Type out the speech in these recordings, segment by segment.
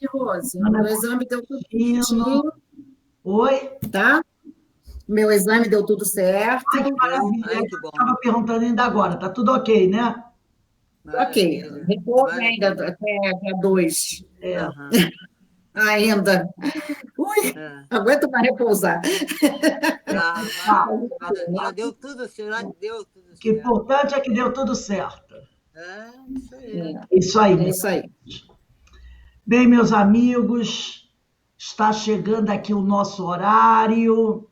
Rose. Ana Meu exame deu tudo Agostinho. certinho, Oi? tá? Meu exame deu tudo certo. Ai, que Viu? maravilha. Ai, Eu que bom. estava perguntando ainda agora. Tá tudo ok, né? Ok, Maravilha. repouso ainda Maravilha. até dia 2. É. Aham. Ainda. Ui, É. aguento mais repousar. Ah, Ah, já deu tudo certo. Já deu tudo o que é certo. importante é que deu tudo certo. É, isso aí. É isso aí, É meu. isso aí. Bem, meus amigos, está chegando aqui o nosso horário.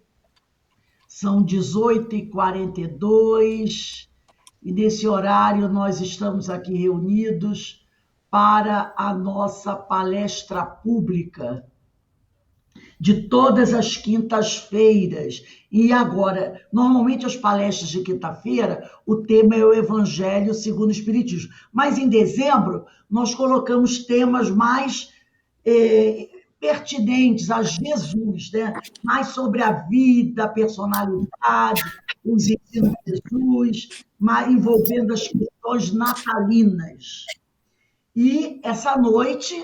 São 18h42 e nesse horário nós estamos aqui reunidos para a nossa palestra pública de todas as quintas-feiras. E agora, normalmente as palestras de quinta-feira, o tema é o Evangelho segundo o Espiritismo. Mas em dezembro, nós colocamos temas mais pertinentes a Jesus, né? Mais sobre a vida, a personalidade, os ensinos de Jesus, envolvendo as questões natalinas. E essa noite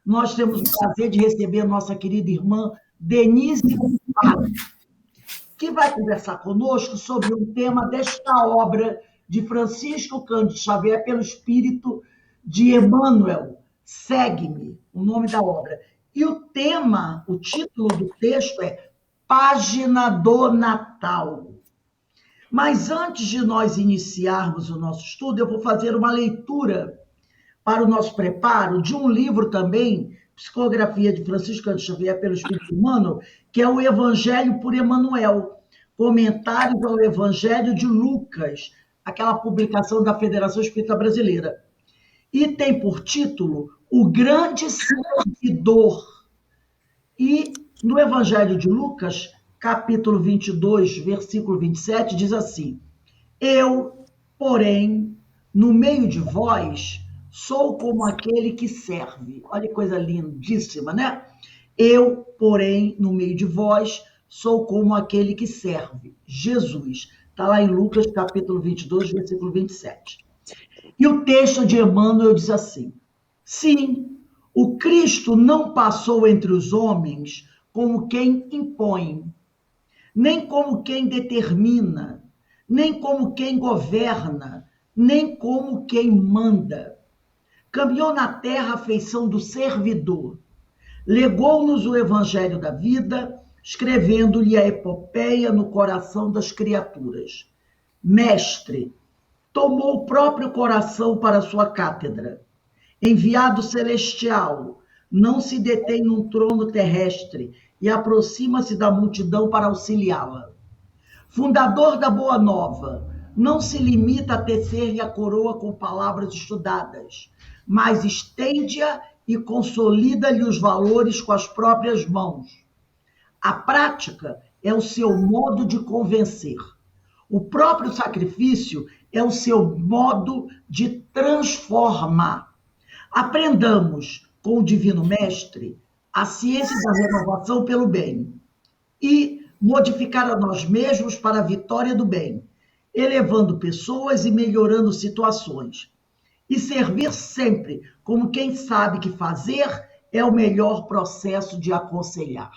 nós temos o prazer de receber a nossa querida irmã Denise Gonçalves, que vai conversar conosco sobre um tema desta obra de Francisco Cândido Xavier pelo espírito de Emmanuel, Segue-me, o nome da obra. E o tema, o título do texto é Página do Natal. Mas antes de nós iniciarmos o nosso estudo, eu vou fazer uma leitura para o nosso preparo de um livro também, Psicografia de Francisco Cândido Xavier pelo Espírito Humano, que é o Evangelho por Emmanuel, Comentários ao Evangelho de Lucas, aquela publicação da Federação Espírita Brasileira. E tem por título O Grande Servidor. E no Evangelho de Lucas, capítulo 22, versículo 27, diz assim: Eu, porém, no meio de vós, sou como aquele que serve. Olha que coisa lindíssima, né? Eu, porém, no meio de vós, sou como aquele que serve. Jesus. Está lá em Lucas, capítulo 22, versículo 27. E o texto de Emmanuel diz assim: Sim, o Cristo não passou entre os homens como quem impõe, nem como quem determina, nem como quem governa, nem como quem manda. Caminhou na terra a feição do servidor. Legou-nos o evangelho da vida, escrevendo-lhe a epopeia no coração das criaturas. Mestre, tomou o próprio coração para sua cátedra. Enviado celestial, não se detém num trono terrestre e aproxima-se da multidão para auxiliá-la. Fundador da Boa Nova, não se limita a tecer-lhe a coroa com palavras estudadas, mas estende-a e consolida-lhe os valores com as próprias mãos. A prática é o seu modo de convencer. O próprio sacrifício é o seu modo de transformar. Aprendamos com o Divino Mestre a ciência da renovação pelo bem e modificar a nós mesmos para a vitória do bem, elevando pessoas e melhorando situações. E servir sempre como quem sabe que fazer é o melhor processo de aconselhar.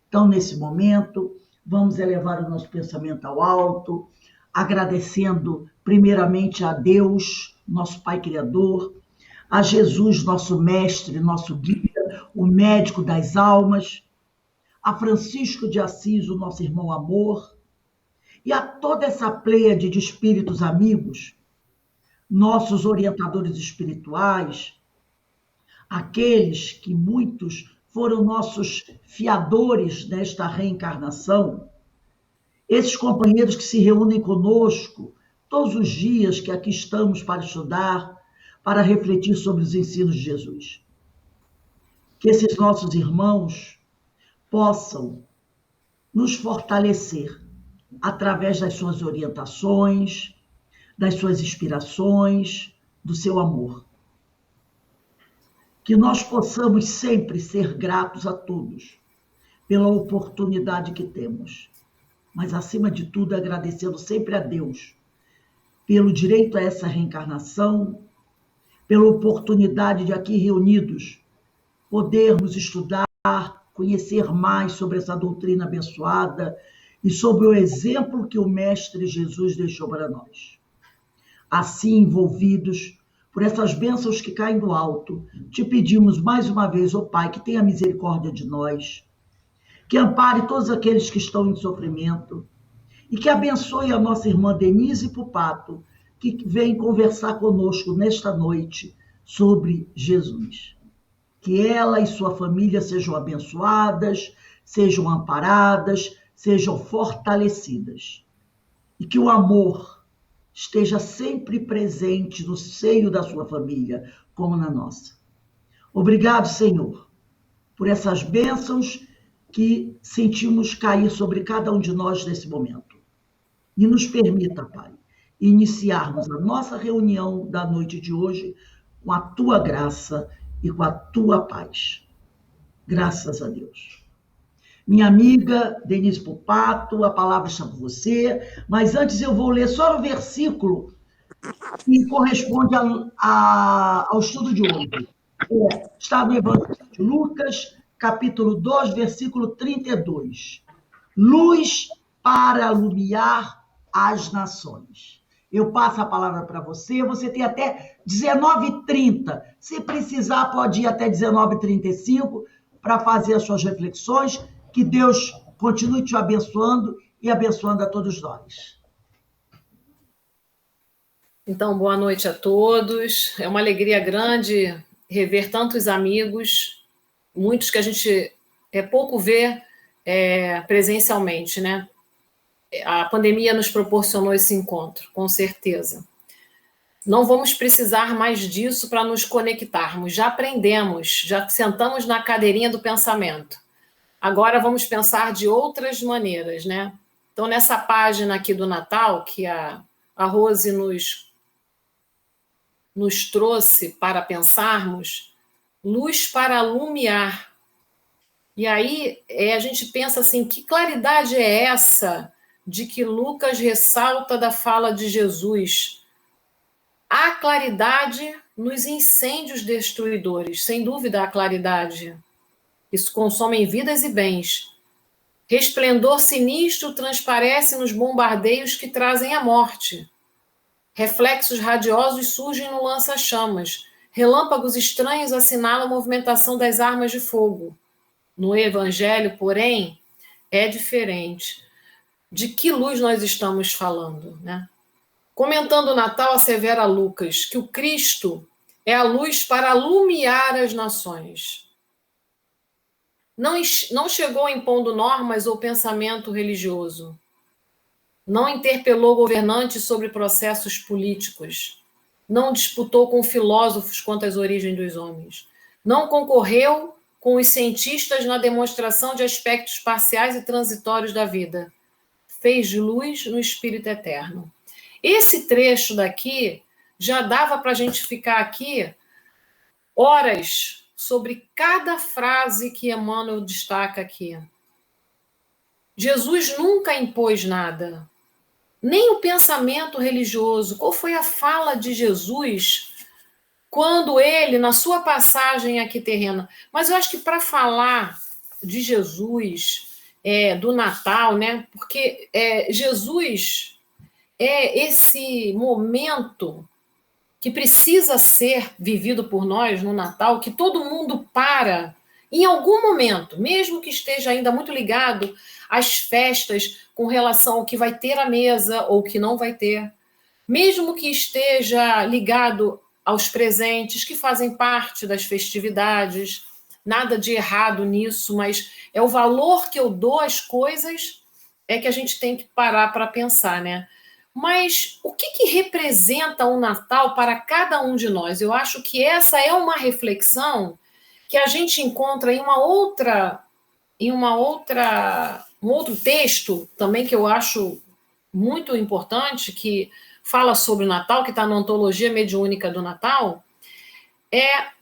Então, nesse momento, vamos elevar o nosso pensamento ao alto, agradecendo primeiramente a Deus, nosso Pai Criador, a Jesus, nosso mestre, nosso guia, o médico das almas, a Francisco de Assis, o nosso irmão amor, e a toda essa pleiade de espíritos amigos, nossos orientadores espirituais, aqueles que muitos foram nossos fiadores nesta reencarnação, esses companheiros que se reúnem conosco todos os dias que aqui estamos para estudar, para refletir sobre os ensinos de Jesus. Que esses nossos irmãos possam nos fortalecer através das suas orientações, das suas inspirações, do seu amor. Que nós possamos sempre ser gratos a todos pela oportunidade que temos, mas acima de tudo agradecendo sempre a Deus pelo direito a essa reencarnação, pela oportunidade de aqui reunidos podermos estudar, conhecer mais sobre essa doutrina abençoada e sobre o exemplo que o Mestre Jesus deixou para nós. Assim, envolvidos por essas bênçãos que caem do alto, te pedimos mais uma vez, ó Pai, que tenha misericórdia de nós, que ampare todos aqueles que estão em sofrimento e que abençoe a nossa irmã Denise Pupato, que vem conversar conosco nesta noite sobre Jesus. Que ela e sua família sejam abençoadas, sejam amparadas, sejam fortalecidas. E que o amor esteja sempre presente no seio da sua família, como na nossa. Obrigado, Senhor, por essas bênçãos que sentimos cair sobre cada um de nós nesse momento. E nos permita, Pai, iniciarmos a nossa reunião da noite de hoje com a tua graça e com a tua paz. Graças a Deus. Minha amiga Denise Pupato, a palavra está com você, mas antes eu vou ler só o versículo que corresponde ao estudo de hoje. Está no Evangelho de Lucas, capítulo 2, versículo 32. Luz para iluminar as nações. Eu passo a palavra para você, você tem até 19h30. Se precisar, pode ir até 19h35 para fazer as suas reflexões. Que Deus continue te abençoando e abençoando a todos nós. Então, boa noite a todos. É uma alegria grande rever tantos amigos, muitos que a gente pouco vê presencialmente, né? A pandemia nos proporcionou esse encontro, com certeza. Não vamos precisar mais disso para nos conectarmos. Já aprendemos, já sentamos na cadeirinha do pensamento. Agora vamos pensar de outras maneiras, né? Então, nessa página aqui do Natal, que a Rose nos trouxe para pensarmos, luz para iluminar. E aí a gente pensa assim, que claridade é essa de que Lucas ressalta da fala de Jesus? Há claridade nos incêndios destruidores, sem dúvida há claridade. Isso consome vidas e bens. Resplendor sinistro transparece nos bombardeios que trazem a morte. Reflexos radiosos surgem no lança-chamas. Relâmpagos estranhos assinalam a movimentação das armas de fogo. No Evangelho, porém, é diferente. De que luz nós estamos falando, né? Comentando o Natal, assevera Lucas que o Cristo é a luz para iluminar as nações. Não chegou impondo normas ou pensamento religioso. Não interpelou governantes sobre processos políticos. Não disputou com filósofos quanto às origens dos homens. Não concorreu com os cientistas na demonstração de aspectos parciais e transitórios da vida. Fez luz no Espírito Eterno. Esse trecho daqui já dava para a gente ficar aqui horas sobre cada frase que Emmanuel destaca aqui. Jesus nunca impôs nada, nem o pensamento religioso. Qual foi a fala de Jesus quando ele, na sua passagem aqui terrena? Mas eu acho que para falar de Jesus, do Natal, né? Porque Jesus é esse momento que precisa ser vivido por nós no Natal, que todo mundo para em algum momento, mesmo que esteja ainda muito ligado às festas com relação ao que vai ter à mesa ou que não vai ter, mesmo que esteja ligado aos presentes que fazem parte das festividades, nada de errado nisso, mas é o valor que eu dou às coisas que a gente tem que parar para pensar, né? Mas o que representa o Natal para cada um de nós? Eu acho que essa é uma reflexão que a gente encontra em um outro texto também que eu acho muito importante, que fala sobre o Natal, que está na Antologia Mediúnica do Natal.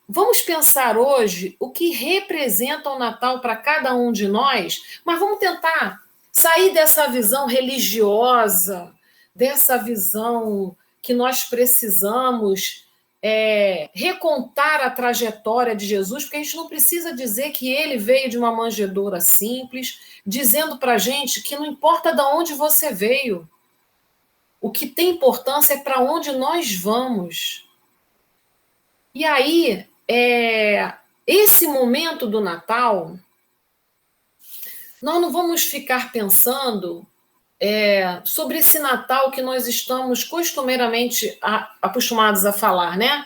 Vamos pensar hoje o que representa o Natal para cada um de nós, mas vamos tentar sair dessa visão religiosa, dessa visão que nós precisamos recontar a trajetória de Jesus, porque a gente não precisa dizer que ele veio de uma manjedoura simples, dizendo para a gente que não importa de onde você veio, o que tem importância é para onde nós vamos. E aí, esse momento do Natal, nós não vamos ficar pensando sobre esse Natal que nós estamos costumeiramente acostumados a falar, né?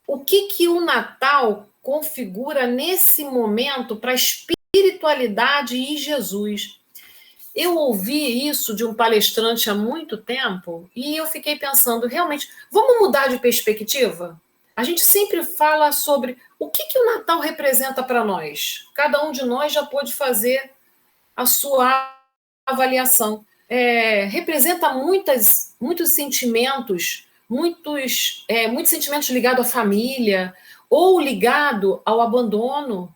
O que o Natal configura nesse momento para a espiritualidade e Jesus? Eu ouvi isso de um palestrante há muito tempo e eu fiquei pensando, realmente, vamos mudar de perspectiva? A gente sempre fala sobre o que o Natal representa para nós. Cada um de nós já pôde fazer a sua avaliação. Representa muitos sentimentos, muitos sentimentos ligados à família ou ligado ao abandono.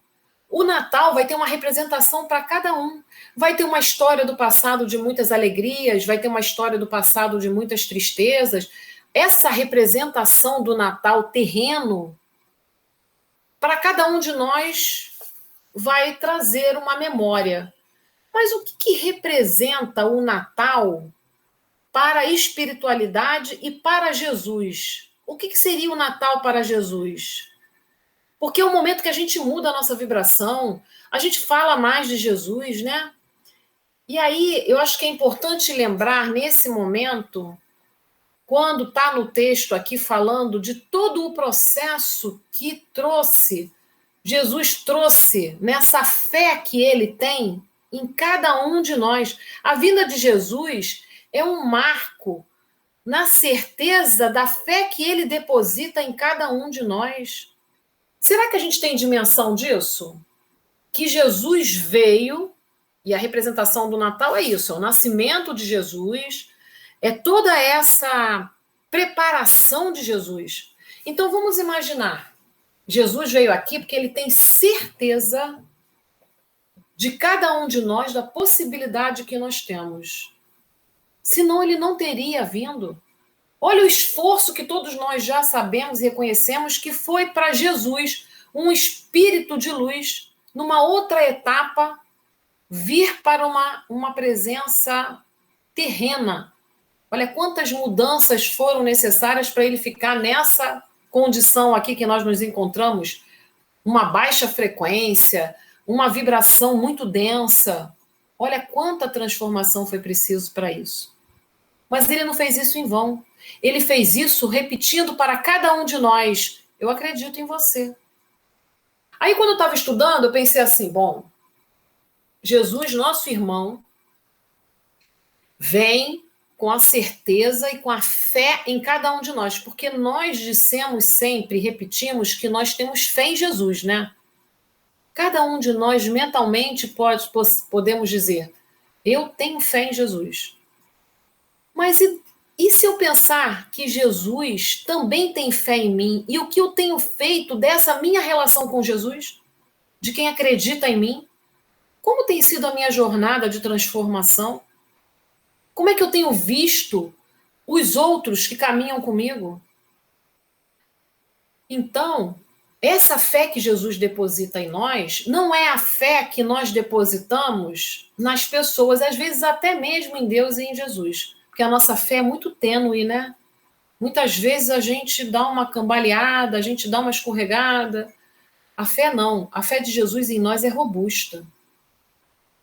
O Natal vai ter uma representação para cada um. Vai ter uma história do passado de muitas alegrias, vai ter uma história do passado de muitas tristezas. Essa representação do Natal terreno, para cada um de nós, vai trazer uma memória. Mas o que representa o Natal para a espiritualidade e para Jesus? O que seria o Natal para Jesus? Porque é o momento que a gente muda a nossa vibração, a gente fala mais de Jesus, né? E aí, eu acho que é importante lembrar, nesse momento, quando está no texto aqui falando de todo o processo que Jesus trouxe nessa fé que ele tem em cada um de nós. A vinda de Jesus é um marco na certeza da fé que ele deposita em cada um de nós. Será que a gente tem dimensão disso? Que Jesus veio, e a representação do Natal é isso, é o nascimento de Jesus, é toda essa preparação de Jesus. Então vamos imaginar, Jesus veio aqui porque ele tem certeza de cada um de nós, da possibilidade que nós temos. Senão ele não teria vindo. Olha o esforço que todos nós já sabemos e reconhecemos que foi para Jesus, um espírito de luz, numa outra etapa, vir para uma presença terrena. Olha quantas mudanças foram necessárias para ele ficar nessa condição aqui que nós nos encontramos, uma baixa frequência, uma vibração muito densa. Olha quanta transformação foi preciso para isso. Mas ele não fez isso em vão. Ele fez isso repetindo para cada um de nós: eu acredito em você. Aí, quando eu estava estudando, eu pensei assim, bom, Jesus, nosso irmão, vem com a certeza e com a fé em cada um de nós, porque nós dissemos sempre, repetimos, que nós temos fé em Jesus, né? Cada um de nós mentalmente podemos dizer, eu tenho fé em Jesus. Mas e se eu pensar que Jesus também tem fé em mim, e o que eu tenho feito dessa minha relação com Jesus, de quem acredita em mim? Como tem sido a minha jornada de transformação? Como é que eu tenho visto os outros que caminham comigo? Então, essa fé que Jesus deposita em nós não é a fé que nós depositamos nas pessoas, às vezes até mesmo em Deus e em Jesus. Porque a nossa fé é muito tênue, né? Muitas vezes a gente dá uma cambaleada, a gente dá uma escorregada. A fé não. A fé de Jesus em nós é robusta.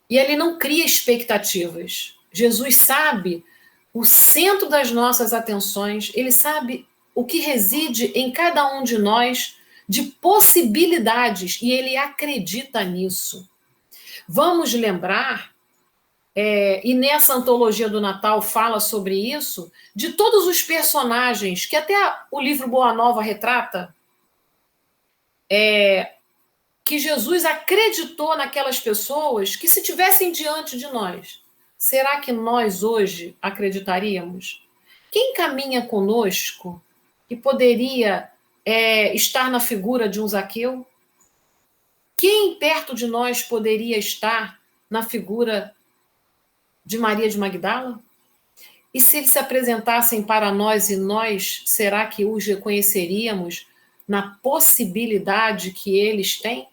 E ele não cria expectativas. Jesus sabe o centro das nossas atenções, ele sabe o que reside em cada um de nós de possibilidades, e ele acredita nisso. Vamos lembrar, e nessa antologia do Natal fala sobre isso, de todos os personagens que até o livro Boa Nova retrata, que Jesus acreditou naquelas pessoas que, se tivessem diante de nós, será que nós hoje acreditaríamos? Quem caminha conosco que poderia estar na figura de um Zaqueu? Quem perto de nós poderia estar na figura de Maria de Magdala? E se eles se apresentassem para nós e nós, será que os reconheceríamos na possibilidade que eles têm?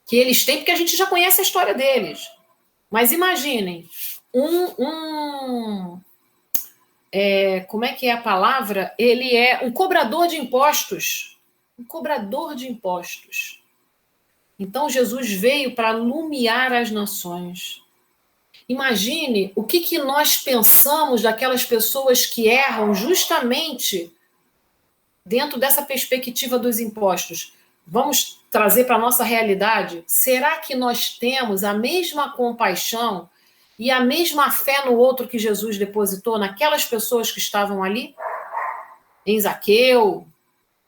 Que eles têm, porque a gente já conhece a história deles. Mas imaginem, como é que é a palavra? Ele é um cobrador de impostos. Um cobrador de impostos. Então, Jesus veio para alumiar as nações. Imagine o que nós pensamos daquelas pessoas que erram justamente dentro dessa perspectiva dos impostos. Vamos trazer para a nossa realidade? Será que nós temos a mesma compaixão e a mesma fé no outro que Jesus depositou naquelas pessoas que estavam ali? Em Zaqueu,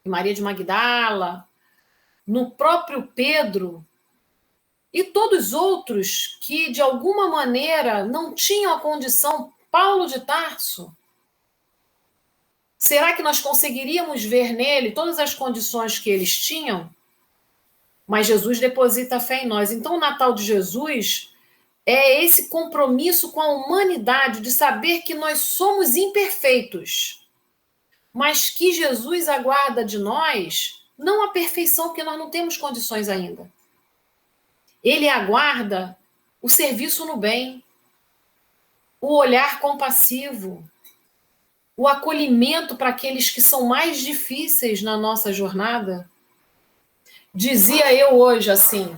em Maria de Magdala, no próprio Pedro e todos os outros que, de alguma maneira, não tinham a condição, Paulo de Tarso. Será que nós conseguiríamos ver nele todas as condições que eles tinham? Mas Jesus deposita a fé em nós. Então, o Natal de Jesus é esse compromisso com a humanidade de saber que nós somos imperfeitos, mas que Jesus aguarda de nós não a perfeição, porque nós não temos condições ainda. Ele aguarda o serviço no bem, o olhar compassivo, o acolhimento para aqueles que são mais difíceis na nossa jornada. Dizia eu hoje, assim,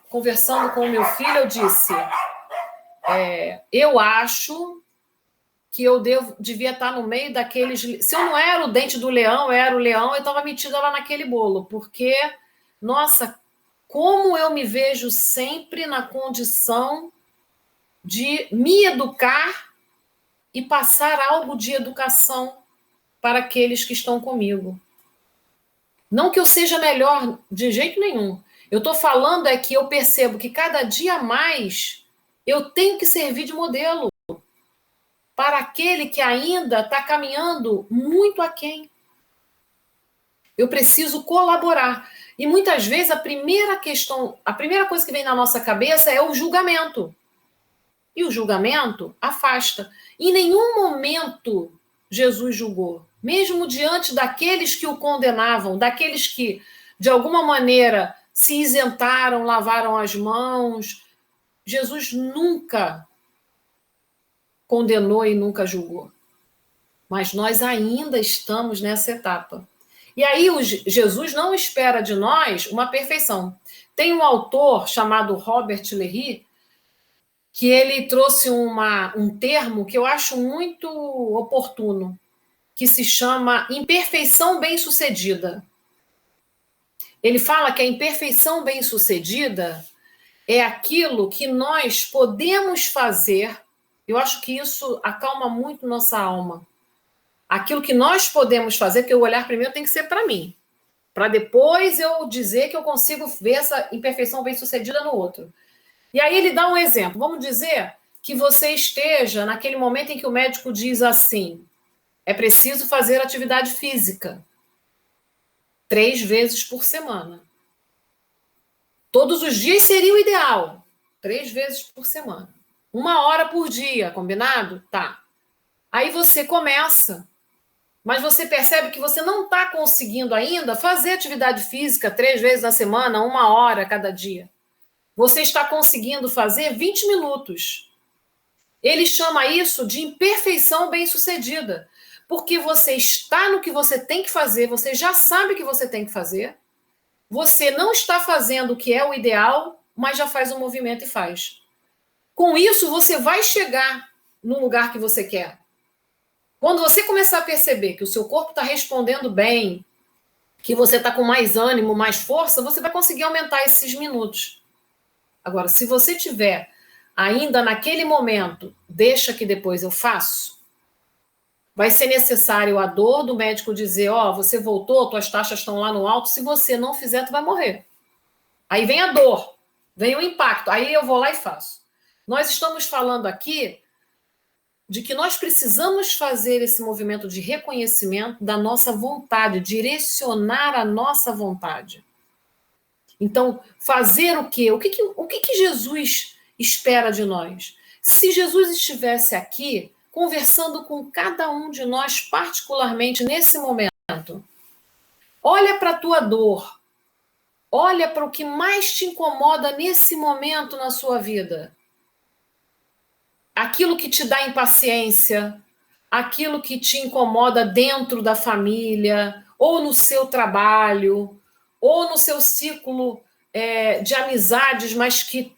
conversando com o meu filho, eu disse, eu acho que eu devia estar no meio daqueles... Se eu não era o dente do leão, eu era o leão, eu estava metida lá naquele bolo, porque, nossa, como eu me vejo sempre na condição de me educar e passar algo de educação para aqueles que estão comigo. Não que eu seja melhor de jeito nenhum. Eu estou falando é que eu percebo que cada dia mais eu tenho que servir de modelo para aquele que ainda está caminhando muito aquém. Eu preciso colaborar. E muitas vezes a primeira coisa que vem na nossa cabeça é o julgamento. E o julgamento afasta. Em nenhum momento Jesus julgou. Mesmo diante daqueles que o condenavam, daqueles que, de alguma maneira, se isentaram, lavaram as mãos, Jesus nunca condenou e nunca julgou. Mas nós ainda estamos nessa etapa. E aí Jesus não espera de nós uma perfeição. Tem um autor chamado Robert Léry, que ele trouxe um termo que eu acho muito oportuno, que se chama imperfeição bem-sucedida. Ele fala que a imperfeição bem-sucedida é aquilo que nós podemos fazer. Eu acho que isso acalma muito nossa alma. Aquilo que nós podemos fazer, porque o olhar primeiro tem que ser para mim, para depois eu dizer que eu consigo ver essa imperfeição bem-sucedida no outro. E aí ele dá um exemplo. Vamos dizer que você esteja naquele momento em que o médico diz assim, é preciso fazer atividade física 3 vezes por semana. Todos os dias seria o ideal, 3 vezes por semana. 1 hora por dia, combinado? Tá. Aí você começa, mas você percebe que você não está conseguindo ainda fazer atividade física 3 vezes na semana, 1 hora cada dia. Você está conseguindo fazer 20 minutos. Ele chama isso de imperfeição bem-sucedida, porque você está no que você tem que fazer, você já sabe o que você tem que fazer, você não está fazendo o que é o ideal, mas já faz um movimento e faz. Com isso, você vai chegar no lugar que você quer. Quando você começar a perceber que o seu corpo está respondendo bem, que você está com mais ânimo, mais força, você vai conseguir aumentar esses minutos. Agora, se você tiver ainda naquele momento, deixa que depois eu faço, vai ser necessário a dor do médico dizer, você voltou, tuas taxas estão lá no alto, se você não fizer, tu vai morrer. Aí vem a dor, vem o impacto, aí eu vou lá e faço. Nós estamos falando aqui de que nós precisamos fazer esse movimento de reconhecimento da nossa vontade, direcionar a nossa vontade. Então, fazer o quê? O que Jesus espera de nós? Se Jesus estivesse aqui, conversando com cada um de nós, particularmente nesse momento, olha para a tua dor, olha para o que mais te incomoda nesse momento na sua vida. Aquilo que te dá impaciência, aquilo que te incomoda dentro da família, ou no seu trabalho, ou no seu círculo de amizades, mas que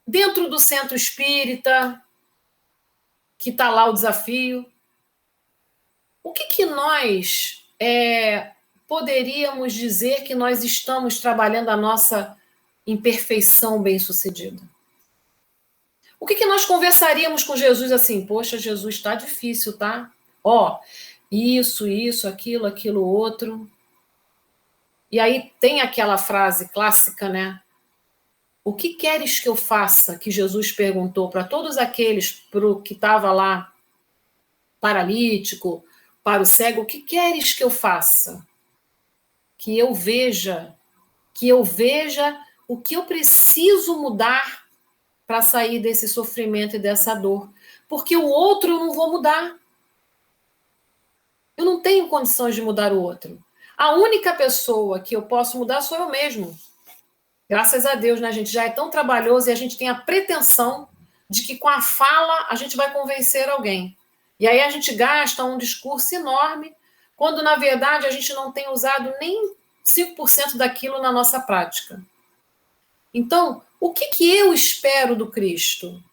dentro do centro espírita, que está lá o desafio. O que nós poderíamos dizer que nós estamos trabalhando a nossa imperfeição bem-sucedida? O que nós conversaríamos com Jesus assim? Poxa, Jesus, está difícil, tá? Ó, isso, aquilo, outro. E aí tem aquela frase clássica, né? O que queres que eu faça? Que Jesus perguntou para todos aqueles, para o que estava lá, paralítico, para o cego, o que queres que eu faça? Que eu veja o que eu preciso mudar para sair desse sofrimento e dessa dor. Porque o outro eu não vou mudar. Eu não tenho condições de mudar o outro. A única pessoa que eu posso mudar sou eu mesmo. Graças a Deus, né? A gente já é tão trabalhoso e a gente tem a pretensão de que com a fala a gente vai convencer alguém. E aí a gente gasta um discurso enorme, quando na verdade a gente não tem usado nem 5% daquilo na nossa prática. Então, o que eu espero do Cristo?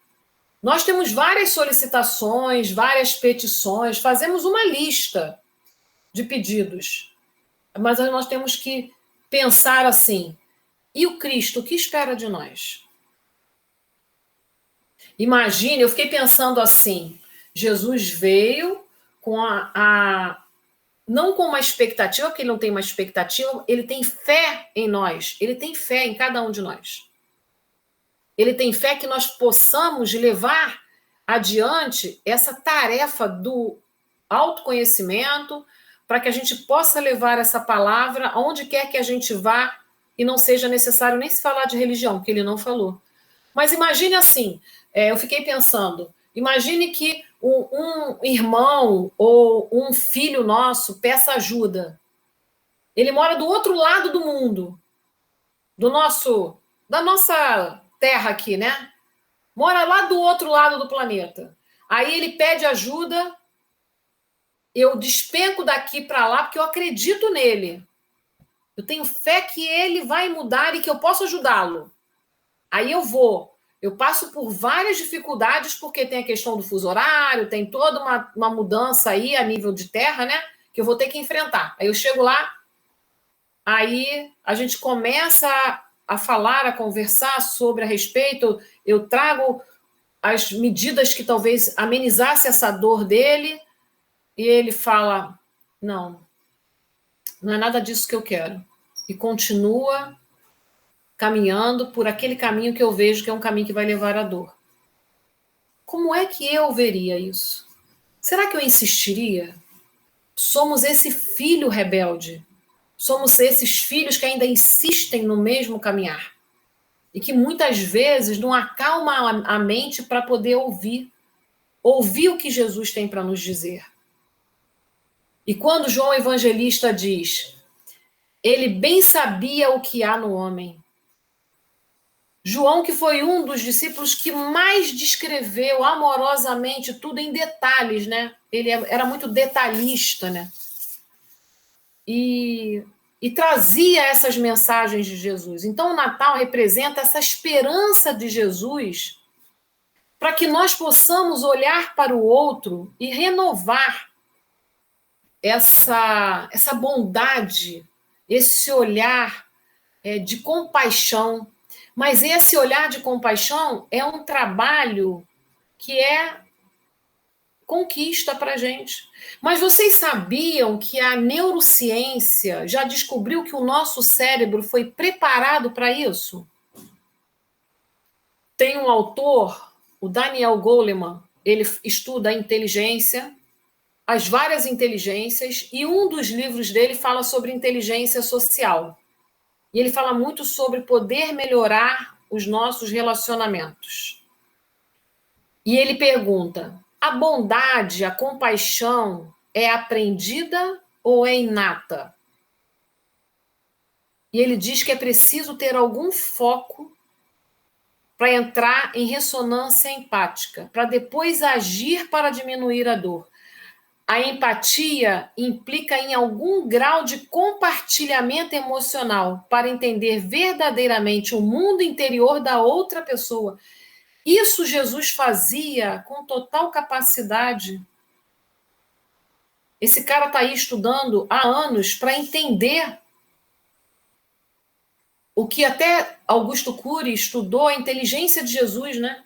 Nós temos várias solicitações, várias petições, fazemos uma lista de pedidos. Mas nós temos que pensar assim, e o Cristo, o que espera de nós? Imagine, eu fiquei pensando assim, Jesus veio com não com uma expectativa, porque ele não tem uma expectativa, ele tem fé em nós, ele tem fé em cada um de nós. Ele tem fé que nós possamos levar adiante essa tarefa do autoconhecimento, para que a gente possa levar essa palavra aonde quer que a gente vá, e não seja necessário nem se falar de religião, que ele não falou. Mas imagine assim, eu fiquei pensando, imagine que um irmão ou um filho nosso peça ajuda. Ele mora do outro lado do mundo, da nossa terra aqui, né? Mora lá do outro lado do planeta. Aí ele pede ajuda, eu despenco daqui para lá, porque eu acredito nele. Eu tenho fé que ele vai mudar e que eu posso ajudá-lo. Aí eu passo por várias dificuldades, porque tem a questão do fuso horário, tem toda uma mudança aí a nível de terra, né? Que eu vou ter que enfrentar. Aí eu chego lá, aí a gente começa a falar, a conversar sobre a respeito, eu trago as medidas que talvez amenizasse essa dor dele, e ele fala, não é nada disso que eu quero. E continua caminhando por aquele caminho que eu vejo que é um caminho que vai levar à dor. Como é que eu veria isso? Será que eu insistiria? Somos esse filho rebelde. Somos esses filhos que ainda insistem no mesmo caminhar. E que muitas vezes não acalma a mente para poder ouvir o que Jesus tem para nos dizer. E quando João Evangelista diz, ele bem sabia o que há no homem. João, que foi um dos discípulos que mais descreveu amorosamente tudo em detalhes, né? Ele era muito detalhista, né? E trazia essas mensagens de Jesus. Então, o Natal representa essa esperança de Jesus para que nós possamos olhar para o outro e renovar essa bondade, esse olhar de compaixão. Mas esse olhar de compaixão é um trabalho que é conquista para a gente. Mas vocês sabiam que a neurociência já descobriu que o nosso cérebro foi preparado para isso? Tem um autor, o Daniel Goleman, ele estuda a inteligência, as várias inteligências, e um dos livros dele fala sobre inteligência social. E ele fala muito sobre poder melhorar os nossos relacionamentos. E ele pergunta: a bondade, a compaixão é aprendida ou é inata? E ele diz que é preciso ter algum foco para entrar em ressonância empática, para depois agir para diminuir a dor. A empatia implica em algum grau de compartilhamento emocional para entender verdadeiramente o mundo interior da outra pessoa. Isso Jesus fazia com total capacidade. Esse cara está aí estudando há anos para entender o que até Augusto Cury estudou, a inteligência de Jesus, né?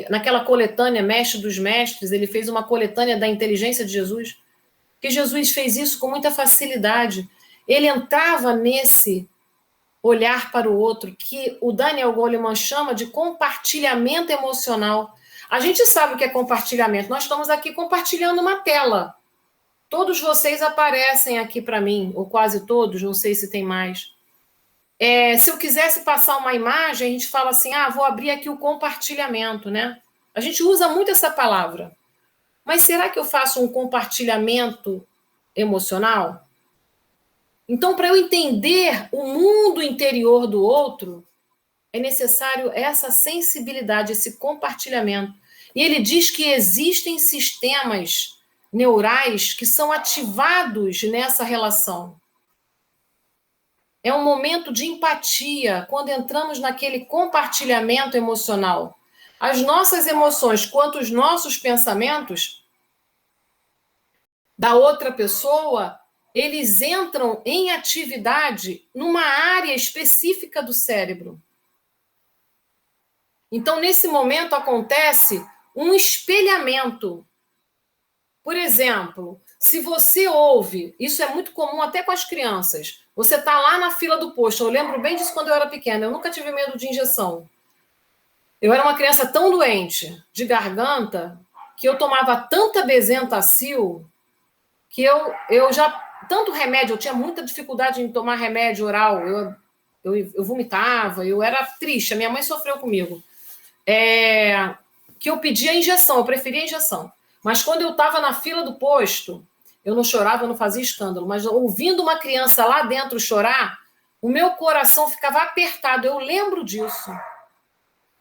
Naquela coletânea Mestre dos Mestres, ele fez uma coletânea da inteligência de Jesus, que Jesus fez isso com muita facilidade. Ele entrava nesse olhar para o outro, que o Daniel Goleman chama de compartilhamento emocional. A gente sabe o que é compartilhamento. Nós estamos aqui compartilhando uma tela. Todos vocês aparecem aqui para mim, ou quase todos, não sei se tem mais. Se eu quisesse passar uma imagem, a gente fala assim, vou abrir aqui o compartilhamento, né? A gente usa muito essa palavra. Mas será que eu faço um compartilhamento emocional? Então, para eu entender o mundo interior do outro, é necessário essa sensibilidade, esse compartilhamento. E ele diz que existem sistemas neurais que são ativados nessa relação. É um momento de empatia, quando entramos naquele compartilhamento emocional. As nossas emoções, quanto os nossos pensamentos da outra pessoa, eles entram em atividade numa área específica do cérebro. Então, nesse momento, acontece um espelhamento. Por exemplo, se você ouve, isso é muito comum até com as crianças, você está lá na fila do posto, eu lembro bem disso quando eu era pequena, eu nunca tive medo de injeção. Eu era uma criança tão doente de garganta que eu tomava tanta Bezentacil que eu já... Tanto remédio, eu tinha muita dificuldade em tomar remédio oral, eu vomitava, eu era triste, a minha mãe sofreu comigo. Que eu pedia injeção, eu preferia injeção. Mas quando eu estava na fila do posto, eu não chorava, eu não fazia escândalo, mas ouvindo uma criança lá dentro chorar, o meu coração ficava apertado, eu lembro disso.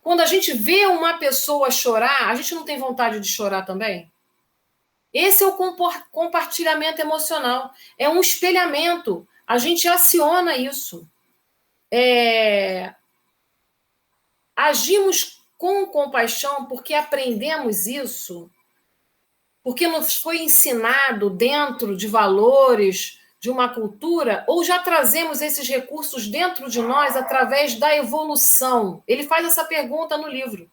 Quando a gente vê uma pessoa chorar, a gente não tem vontade de chorar também? Esse é o compartilhamento emocional, é um espelhamento, a gente aciona isso. Agimos com compaixão porque aprendemos isso, porque nos foi ensinado dentro de valores, de uma cultura, ou já trazemos esses recursos dentro de nós através da evolução? Ele faz essa pergunta no livro.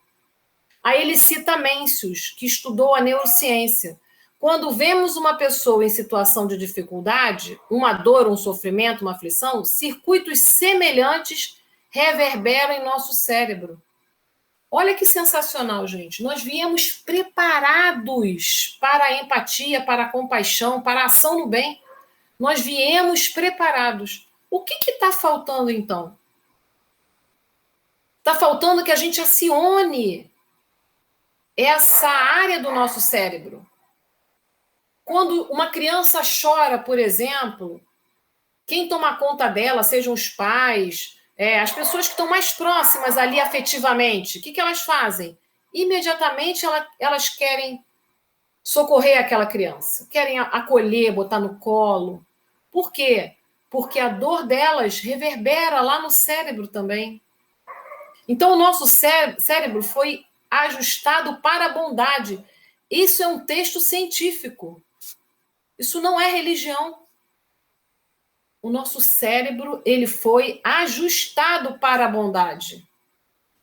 Aí ele cita Mencius, que estudou a neurociência. Quando vemos uma pessoa em situação de dificuldade, uma dor, um sofrimento, uma aflição, circuitos semelhantes reverberam em nosso cérebro. Olha que sensacional, gente. Nós viemos preparados para a empatia, para a compaixão, para a ação no bem. Nós viemos preparados. O que está faltando, então? Está faltando que a gente acione essa área do nosso cérebro. Quando uma criança chora, por exemplo, quem toma conta dela, sejam os pais, as pessoas que estão mais próximas ali afetivamente, o que elas fazem? Imediatamente elas querem socorrer aquela criança, querem acolher, botar no colo. Por quê? Porque a dor delas reverbera lá no cérebro também. Então, o nosso cérebro foi ajustado para a bondade. Isso é um texto científico. Isso não é religião. O nosso cérebro, ele foi ajustado para a bondade.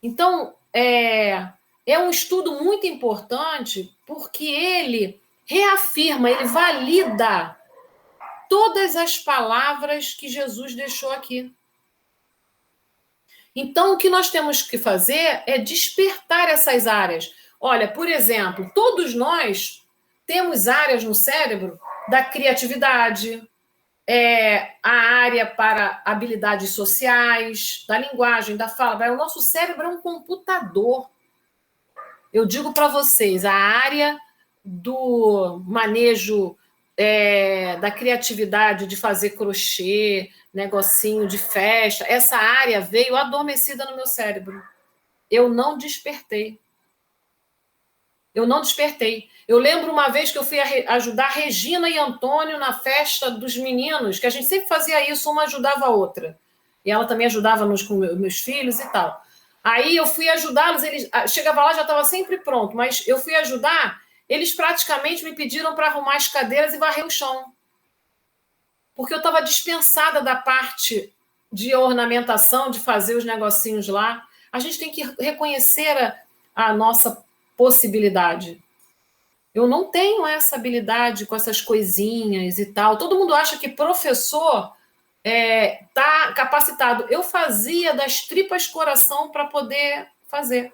Então, é um estudo muito importante porque ele reafirma, ele valida todas as palavras que Jesus deixou aqui. Então, o que nós temos que fazer é despertar essas áreas. Olha, por exemplo, todos nós temos áreas no cérebro da criatividade, a área para habilidades sociais, da linguagem, da fala. O nosso cérebro é um computador. Eu digo para vocês, a área do manejo da criatividade, de fazer crochê, negocinho de festa, essa área veio adormecida no meu cérebro. Eu não despertei. Eu lembro uma vez que eu fui ajudar Regina e Antônio na festa dos meninos, que a gente sempre fazia isso, uma ajudava a outra. E ela também ajudava com meus filhos e tal. Aí eu fui ajudá-los, chegava lá, já estava sempre pronto, mas eu fui ajudar, eles praticamente me pediram para arrumar as cadeiras e varrer o chão. Porque eu estava dispensada da parte de ornamentação, de fazer os negocinhos lá. A gente tem que reconhecer a nossa possibilidade. Eu não tenho essa habilidade com essas coisinhas e tal. Todo mundo acha que professor está capacitado. Eu fazia das tripas coração para poder fazer.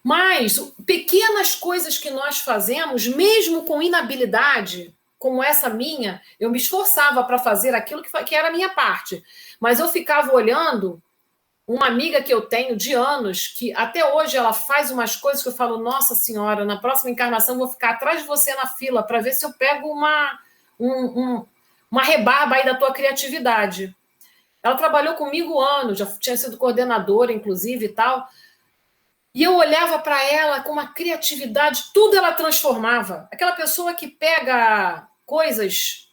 Mas pequenas coisas que nós fazemos, mesmo com inabilidade, como essa minha, eu me esforçava para fazer aquilo que era a minha parte. Mas eu ficava olhando uma amiga que eu tenho de anos, que até hoje ela faz umas coisas que eu falo, nossa senhora, na próxima encarnação eu vou ficar atrás de você na fila para ver se eu pego uma rebarba aí da tua criatividade. Ela trabalhou comigo anos, já tinha sido coordenadora, inclusive, e tal. E eu olhava para ela com uma criatividade, tudo ela transformava. Aquela pessoa que pega coisas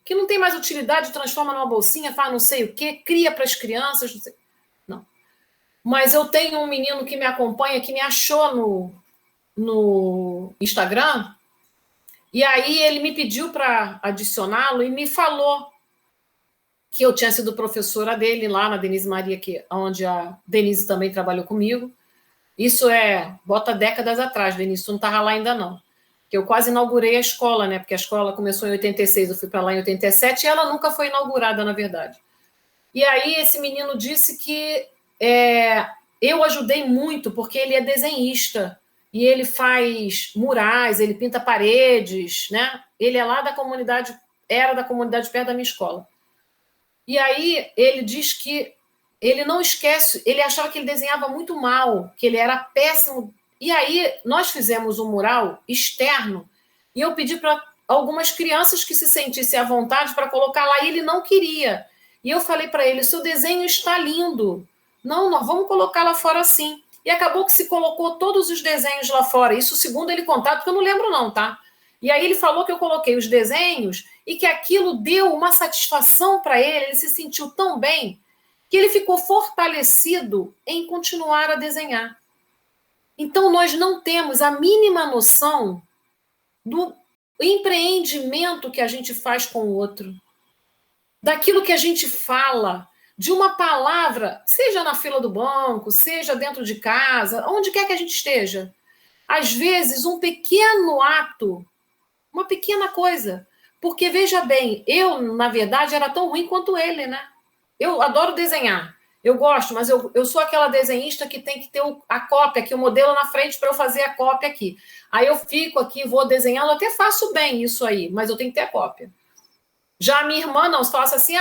que não tem mais utilidade, transforma numa bolsinha, faz não sei o quê, cria para as crianças. Não sei. Não. Mas eu tenho um menino que me acompanha, que me achou no Instagram, e aí ele me pediu para adicioná-lo e me falou que eu tinha sido professora dele lá na Denise Maria, onde a Denise também trabalhou comigo. Isso bota décadas atrás, Denise, tu não estava lá ainda não. Que eu quase inaugurei a escola, né? Porque a escola começou em 86, eu fui para lá em 87, e ela nunca foi inaugurada, na verdade. E aí esse menino disse que eu ajudei muito, porque ele é desenhista, e ele faz murais, ele pinta paredes, né? Ele é lá da comunidade, era da comunidade perto da minha escola. E aí ele diz que ele não esquece, ele achava que ele desenhava muito mal, que ele era péssimo. E aí nós fizemos um mural externo e eu pedi para algumas crianças que se sentissem à vontade para colocar lá, e ele não queria. E eu falei para ele, seu desenho está lindo. Não, nós vamos colocar lá fora sim. E acabou que se colocou todos os desenhos lá fora. Isso segundo ele contar, porque eu não lembro não, tá? E aí ele falou que eu coloquei os desenhos e que aquilo deu uma satisfação para ele se sentiu tão bem que ele ficou fortalecido em continuar a desenhar. Então, nós não temos a mínima noção do empreendimento que a gente faz com o outro, daquilo que a gente fala, de uma palavra, seja na fila do banco, seja dentro de casa, onde quer que a gente esteja. Às vezes, um pequeno ato, uma pequena coisa. Porque, veja bem, eu, na verdade, era tão ruim quanto ele, né? Eu adoro desenhar. Eu gosto, mas eu sou aquela desenhista que tem que ter a cópia aqui, o modelo na frente para eu fazer a cópia aqui. Aí eu fico aqui, vou desenhando, até faço bem isso aí, mas eu tenho que ter a cópia. Já a minha irmã não, se falasse assim,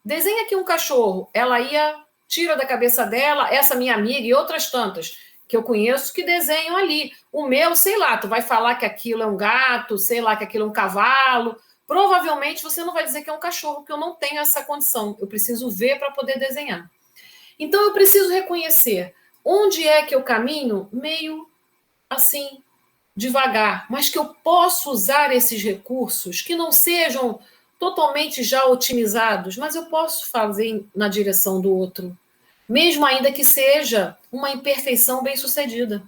desenha aqui um cachorro. Ela ia, tira da cabeça dela, essa minha amiga e outras tantas que eu conheço que desenham ali. O meu, sei lá, tu vai falar que aquilo é um gato, sei lá, que aquilo é um cavalo. Provavelmente você não vai dizer que é um cachorro, porque eu não tenho essa condição. Eu preciso ver para poder desenhar. Então, eu preciso reconhecer onde é que eu caminho meio assim, devagar, mas que eu posso usar esses recursos que não sejam totalmente já otimizados, mas eu posso fazer na direção do outro, mesmo ainda que seja uma imperfeição bem-sucedida.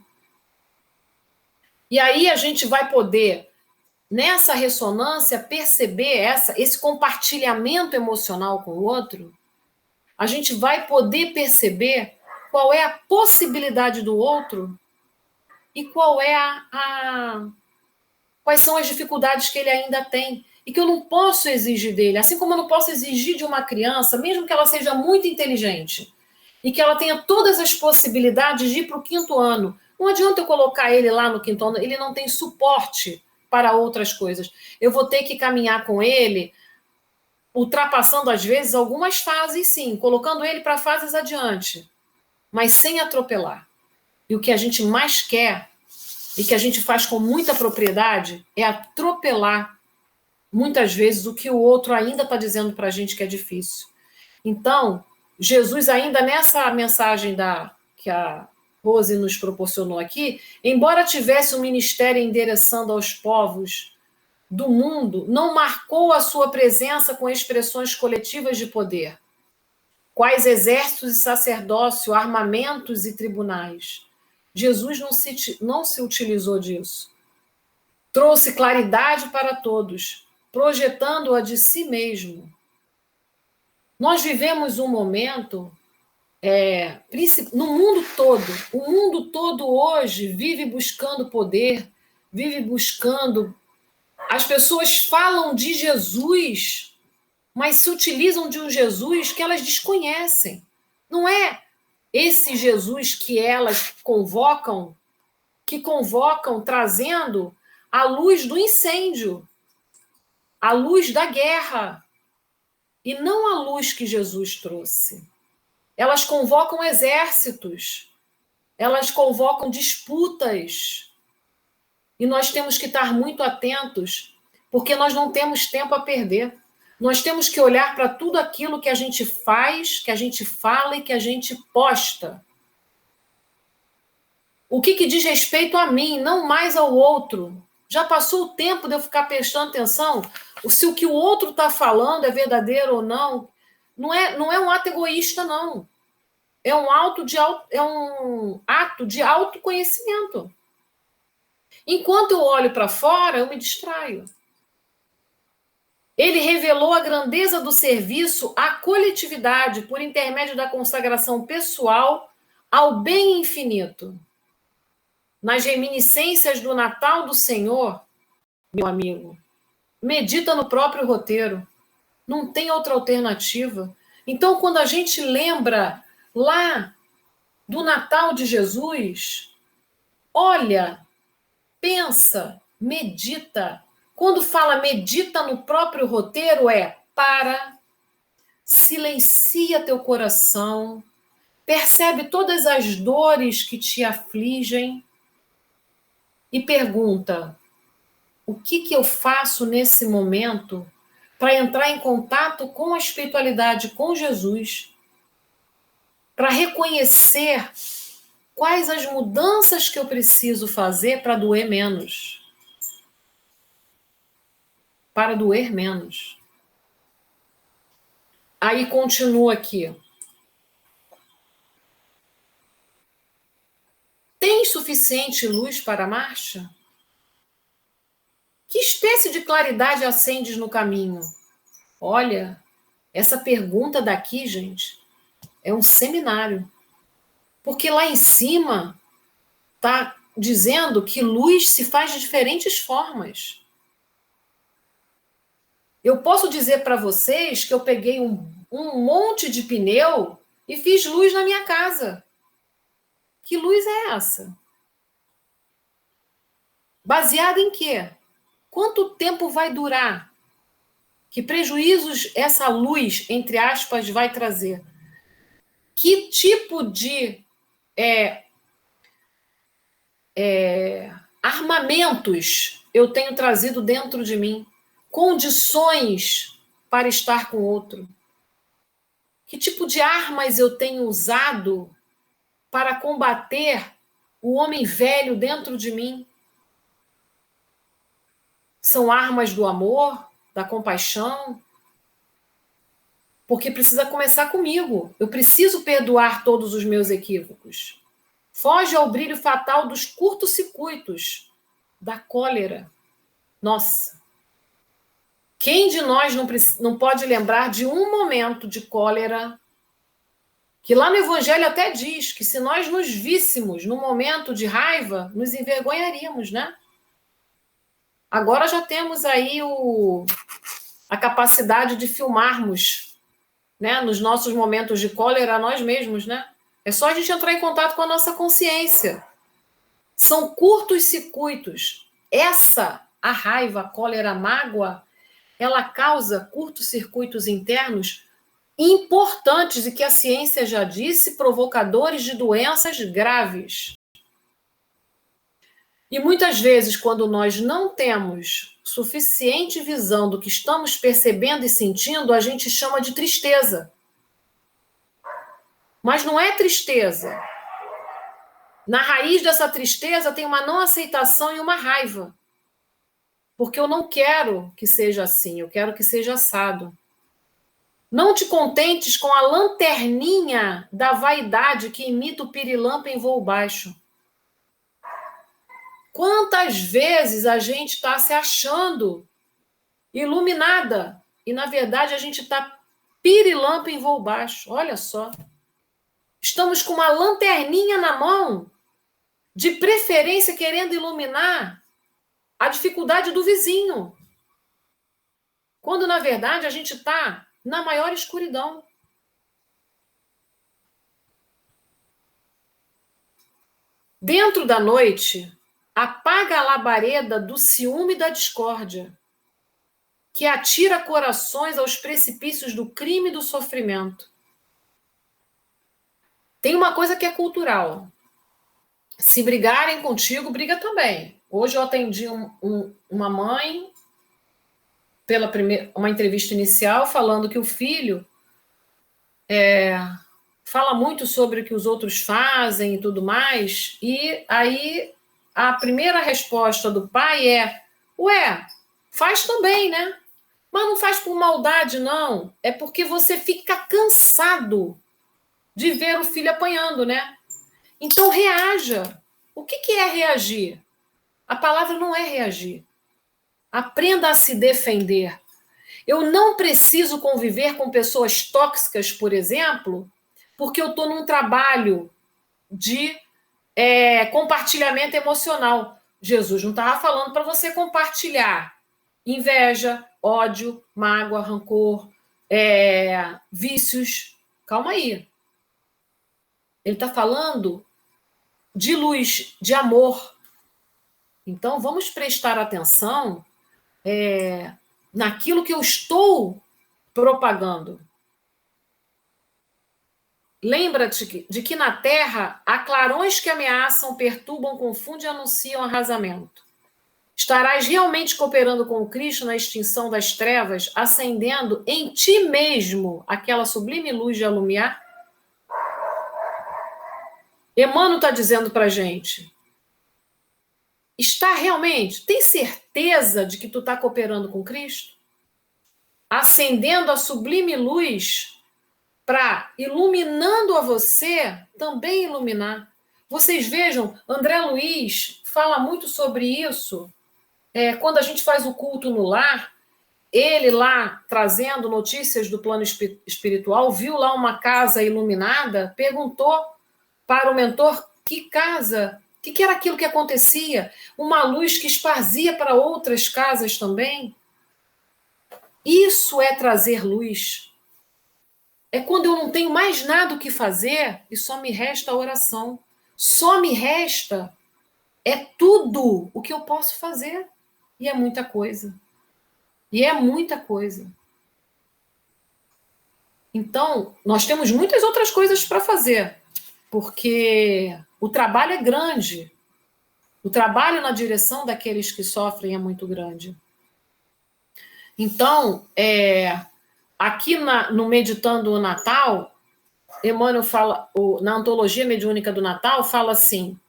E aí a gente vai poder, nessa ressonância, perceber esse compartilhamento emocional com o outro. A gente vai poder perceber qual é a possibilidade do outro e quais são as dificuldades que ele ainda tem e que eu não posso exigir dele, assim como eu não posso exigir de uma criança, mesmo que ela seja muito inteligente e que ela tenha todas as possibilidades de ir para o 5º ano. Não adianta eu colocar ele lá no 5º ano, ele não tem suporte para outras coisas. Eu vou ter que caminhar com ele, ultrapassando, às vezes, algumas fases, sim, colocando ele para fases adiante, mas sem atropelar. e o que a gente mais quer, e que a gente faz com muita propriedade, é atropelar, muitas vezes, o que o outro ainda está dizendo para a gente que é difícil. Então, Jesus, ainda nessa mensagem que a Rose nos proporcionou aqui, embora tivesse um ministério endereçando aos povos do mundo, não marcou a sua presença com expressões coletivas de poder, quais exércitos e sacerdócio, armamentos e tribunais. Jesus não se utilizou disso. Trouxe claridade para todos, projetando-a de si mesmo. Nós vivemos um momento, no mundo todo, o mundo todo hoje vive buscando poder, vive buscando. As pessoas falam de Jesus, mas se utilizam de um Jesus que elas desconhecem. Não é esse Jesus que elas convocam trazendo a luz do incêndio, a luz da guerra, e não a luz que Jesus trouxe. Elas convocam exércitos, elas convocam disputas, e nós temos que estar muito atentos, porque nós não temos tempo a perder. Nós temos que olhar para tudo aquilo que a gente faz, que a gente fala e que a gente posta. O que diz respeito a mim, não mais ao outro. Já passou o tempo de eu ficar prestando atenção se o que o outro está falando é verdadeiro ou não. Não é um ato egoísta, não. É um ato de autoconhecimento. Enquanto eu olho para fora, eu me distraio. Ele revelou a grandeza do serviço à coletividade por intermédio da consagração pessoal ao bem infinito. Nas reminiscências do Natal do Senhor, meu amigo, medita no próprio roteiro. Não tem outra alternativa. Então, quando a gente lembra lá do Natal de Jesus, olha, pensa, medita. Quando fala medita no próprio roteiro, silencia teu coração, percebe todas as dores que te afligem e pergunta: o que eu faço nesse momento para entrar em contato com a espiritualidade, com Jesus, para reconhecer quais as mudanças que eu preciso fazer para doer menos. Para doer menos. Aí continua aqui. Tem suficiente luz para a marcha? Que espécie de claridade acendes no caminho? Olha, essa pergunta daqui, gente, é um seminário. Porque lá em cima está dizendo que luz se faz de diferentes formas. Eu posso dizer para vocês que eu peguei um monte de pneu e fiz luz na minha casa. Que luz é essa? Baseada em quê? Quanto tempo vai durar? Que prejuízos essa luz, entre aspas, vai trazer? Que tipo de armamentos eu tenho trazido dentro de mim? Condições para estar com o outro? Que tipo de armas eu tenho usado para combater o homem velho dentro de mim? São armas do amor, da compaixão? Porque precisa começar comigo. Eu preciso perdoar todos os meus equívocos. Foge ao brilho fatal dos curtos-circuitos, da cólera. Nossa! Quem de nós não pode lembrar de um momento de cólera, que lá no Evangelho até diz que se nós nos víssemos num momento de raiva, nos envergonharíamos, né? Agora já temos aí a capacidade de filmarmos, né, nos nossos momentos de cólera nós mesmos, né? É só a gente entrar em contato com a nossa consciência. São curtos circuitos. A raiva, a cólera, a mágoa, ela causa curtos-circuitos internos importantes e que a ciência já disse, provocadores de doenças graves. E muitas vezes, quando nós não temos suficiente visão do que estamos percebendo e sentindo, a gente chama de tristeza. Mas não é tristeza. Na raiz dessa tristeza tem uma não aceitação e uma raiva. Porque eu não quero que seja assim, eu quero que seja assado. Não te contentes com a lanterninha da vaidade que imita o pirilampo em voo baixo. Quantas vezes a gente está se achando iluminada e, na verdade, a gente está pirilampo em voo baixo. Olha só. Estamos com uma lanterninha na mão, de preferência querendo iluminar a dificuldade do vizinho. Quando, na verdade, a gente está na maior escuridão. Dentro da noite, apaga a labareda do ciúme e da discórdia, que atira corações aos precipícios do crime e do sofrimento. Tem uma coisa que é cultural. Se brigarem contigo, briga também. Hoje eu atendi uma mãe, uma entrevista inicial, falando que o filho fala muito sobre o que os outros fazem e tudo mais, e aí a primeira resposta do pai é: ué, faz também, né? Mas não faz por maldade, não. É porque você fica cansado de ver o filho apanhando, né? Então reaja. O que é reagir? A palavra não é reagir. Aprenda a se defender. Eu não preciso conviver com pessoas tóxicas, por exemplo, porque eu estou num trabalho de compartilhamento emocional. Jesus não estava falando para você compartilhar inveja, ódio, mágoa, rancor, vícios. Calma aí. Ele está falando de luz, de amor. Então, vamos prestar atenção naquilo que eu estou propagando. Lembra-te de que na Terra há clarões que ameaçam, perturbam, confundem e anunciam arrasamento. Estarás realmente cooperando com o Cristo na extinção das trevas, acendendo em ti mesmo aquela sublime luz de alumiar? Emmanuel está dizendo para a gente, está realmente, tem certeza de que tu está cooperando com Cristo? Acendendo a sublime luz para, iluminando a você, também iluminar. Vocês vejam, André Luiz fala muito sobre isso, quando a gente faz o culto no lar, ele lá, trazendo notícias do plano espiritual, viu lá uma casa iluminada, perguntou para o mentor que casa, o que era aquilo que acontecia? Uma luz que esparzia para outras casas também. Isso é trazer luz. É quando eu não tenho mais nada o que fazer e só me resta a oração. Só me resta tudo o que eu posso fazer. E é muita coisa. E é muita coisa. Então, nós temos muitas outras coisas para fazer, porque o trabalho é grande. O trabalho na direção daqueles que sofrem é muito grande. Então, aqui no Meditando o Natal, Emmanuel fala, na Antologia Mediúnica do Natal, fala assim: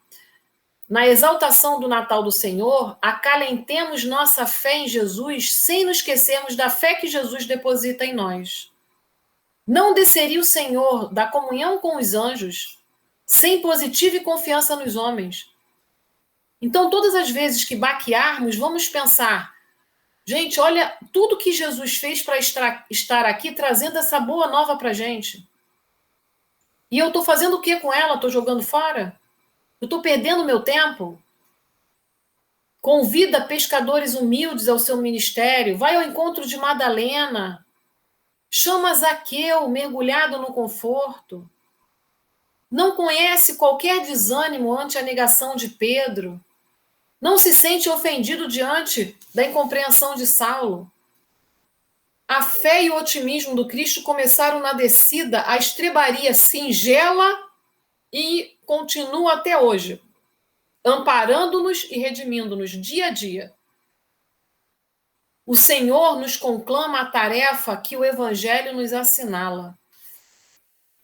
na exaltação do Natal do Senhor, acalentemos nossa fé em Jesus sem nos esquecermos da fé que Jesus deposita em nós. Não desceria o Senhor da comunhão com os anjos sem positiva e confiança nos homens. Então, todas as vezes que baquearmos, vamos pensar: gente, olha tudo que Jesus fez para estar aqui trazendo essa boa nova para a gente. E eu estou fazendo o que com ela? Estou jogando fora? Eu estou perdendo meu tempo? Convida pescadores humildes ao seu ministério. Vai ao encontro de Madalena. Chama Zaqueu, mergulhado no conforto. Não conhece qualquer desânimo ante a negação de Pedro. Não se sente ofendido diante da incompreensão de Saulo. A fé e o otimismo do Cristo começaram na descida à estrebaria singela e continua até hoje. amparando-nos e redimindo-nos dia a dia. O Senhor nos conclama a tarefa que o Evangelho nos assinala.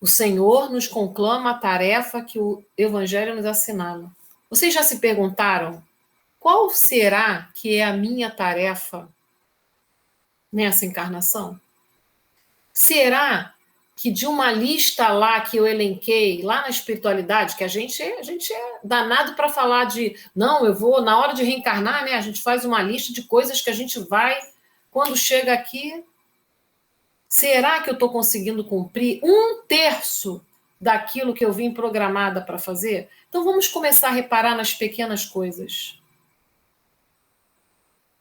O Senhor nos conclama a tarefa que o Evangelho nos assinala. Vocês já se perguntaram qual será que é a minha tarefa nessa encarnação? Será que de uma lista lá que eu elenquei, lá na espiritualidade, que a gente é danado para falar de, não, eu vou, na hora de reencarnar, né, a gente faz uma lista de coisas que a gente vai, quando chega aqui, será que eu estou conseguindo cumprir 1/3 daquilo que eu vim programada para fazer? Então vamos começar a reparar nas pequenas coisas.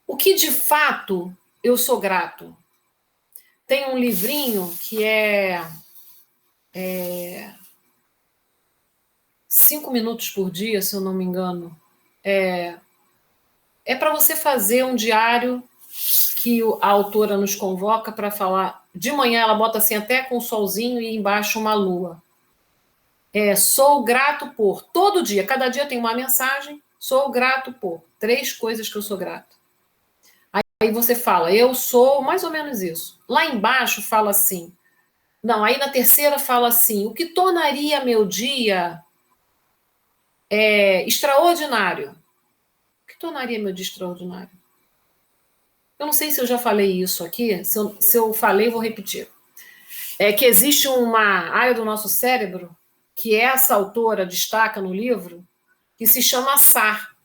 O que de fato eu sou grato? Tem um livrinho que é 5 minutos por dia, se eu não me engano. É para você fazer um diário que a autora nos convoca para falar. De manhã ela bota assim até com o solzinho e embaixo uma lua. Sou grato por. Todo dia, cada dia tem uma mensagem. Sou grato por 3 coisas que eu sou grato. Aí você fala, eu sou mais ou menos isso. Lá embaixo fala assim. Não, aí na terceira fala assim, o que tornaria meu dia extraordinário? O que tornaria meu dia extraordinário? Eu não sei se eu já falei isso aqui, se eu falei, vou repetir. É que existe uma área do nosso cérebro, que essa autora destaca no livro, que se chama SAR,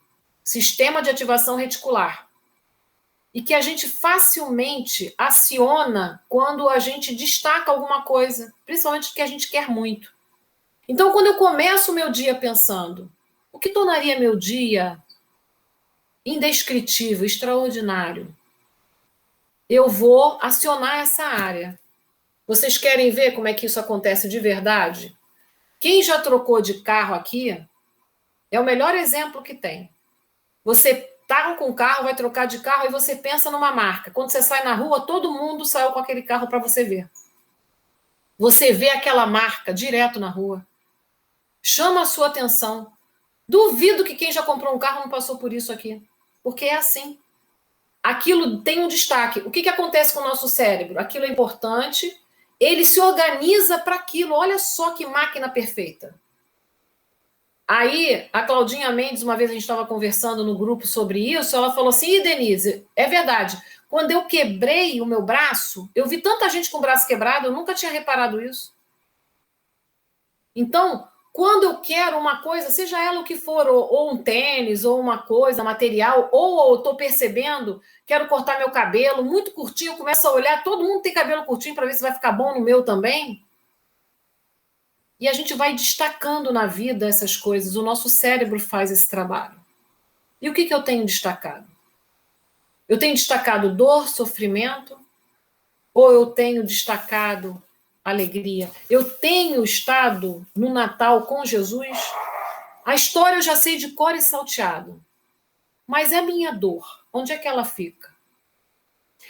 Sistema de Ativação Reticular, e que a gente facilmente aciona quando a gente destaca alguma coisa, principalmente que a gente quer muito. Então, quando eu começo o meu dia pensando, o que tornaria meu dia indescritível, extraordinário, eu vou acionar essa área. Vocês querem ver como é que isso acontece de verdade? Quem já trocou de carro aqui é o melhor exemplo que tem. Você está com o carro, vai trocar de carro e você pensa numa marca. Quando você sai na rua, todo mundo saiu com aquele carro para você ver. Você vê aquela marca direto na rua. Chama a sua atenção. Duvido que quem já comprou um carro não passou por isso aqui. Porque é assim. Aquilo tem um destaque. O que acontece com o nosso cérebro? Aquilo é importante, ele se organiza para aquilo. Olha só que máquina perfeita. Aí, a Claudinha Mendes, uma vez a gente estava conversando no grupo sobre isso, ela falou assim, Denise, é verdade, quando eu quebrei o meu braço, eu vi tanta gente com o braço quebrado, eu nunca tinha reparado isso. Então, quando eu quero uma coisa, seja ela o que for, ou um tênis, ou uma coisa, material, ou eu estou percebendo, quero cortar meu cabelo, muito curtinho, eu começo a olhar, todo mundo tem cabelo curtinho para ver se vai ficar bom no meu também. E a gente vai destacando na vida essas coisas, o nosso cérebro faz esse trabalho. E o que eu tenho destacado? Eu tenho destacado dor, sofrimento, ou eu tenho destacado alegria? Eu tenho estado no Natal com Jesus? A história eu já sei de cor e salteado, mas é a minha dor, onde é que ela fica?